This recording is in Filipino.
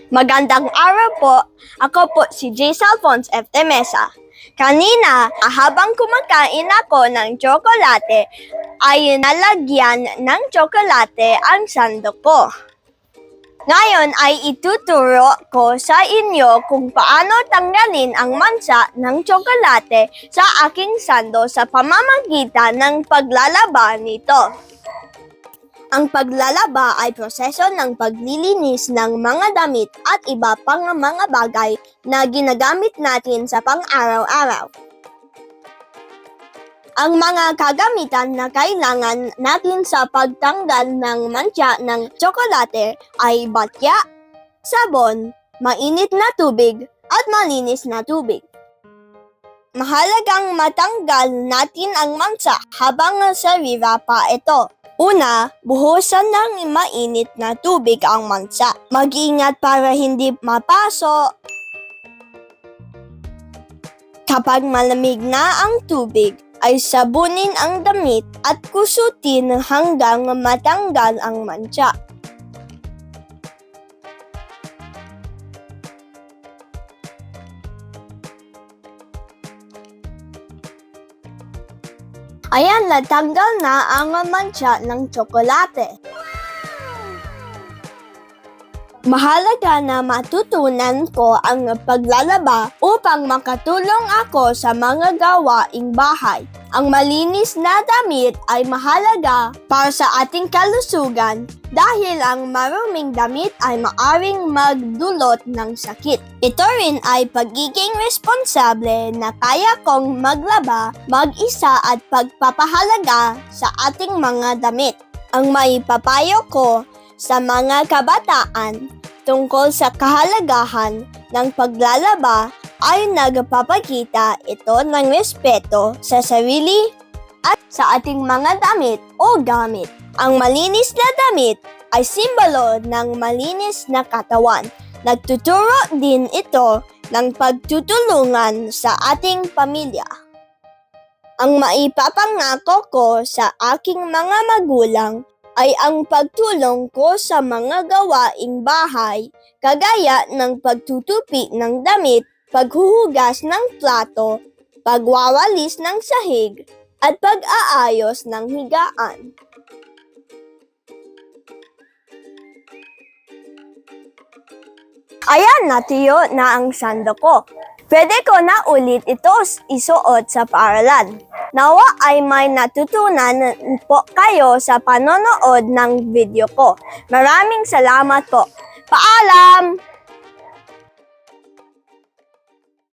Magandang araw po. Ako po si Jace Alphonse F. Temesa. Kanina, habang kumakain ako ng tsokolate, ay nalagyan ng tsokolate ang sando ko. Ngayon ay ituturo ko sa inyo kung paano tanggalin ang mansa ng tsokolate sa aking sando sa pamamagitan ng paglalaba nito. Ang paglalaba ay proseso ng paglilinis ng mga damit at iba pang mga bagay na ginagamit natin sa pang-araw-araw. Ang mga kagamitan na kailangan natin sa pagtanggal ng mancha ng tsokolate ay batya, sabon, mainit na tubig, at malinis na tubig. Mahalagang matanggal natin ang mancha habang sariwa pa ito. Una, buhusan ng mainit na tubig ang mansa. Mag-ingat para hindi mapaso. Kapag malamig na ang tubig, ay sabunin ang damit at kusutin hanggang matanggal ang mansa. Ayan, natanggal na ang mancha ng tsokolate. Mahalaga na matutunan ko ang paglalaba upang makatulong ako sa mga gawaing bahay. Ang malinis na damit ay mahalaga para sa ating kalusugan dahil ang maruming damit ay maaring magdulot ng sakit. Ito rin ay pagiging responsable na kaya kong maglaba, mag-isa at pagpapahalaga sa ating mga damit. Ang maipapayo ko sa mga kabataan tungkol sa kahalagahan ng paglalaba ay nagpapakita ito ng respeto sa sarili at sa ating mga damit o gamit. Ang malinis na damit ay simbolo ng malinis na katawan. Nagtuturo din ito ng pagtutulungan sa ating pamilya. Ang maipapangako ko sa aking mga magulang ay ang pagtulong ko sa mga gawaing bahay, kagaya ng pagtutupi ng damit, paghuhugas ng plato, pagwawalis ng sahig, at pag-aayos ng higaan. Ayan, natuyo na ang sando ko. Pwede ko na ulit ito isuot sa paaralan. Nawa ay may natutunan po kayo sa panonood ng video ko. Maraming salamat po. Paalam!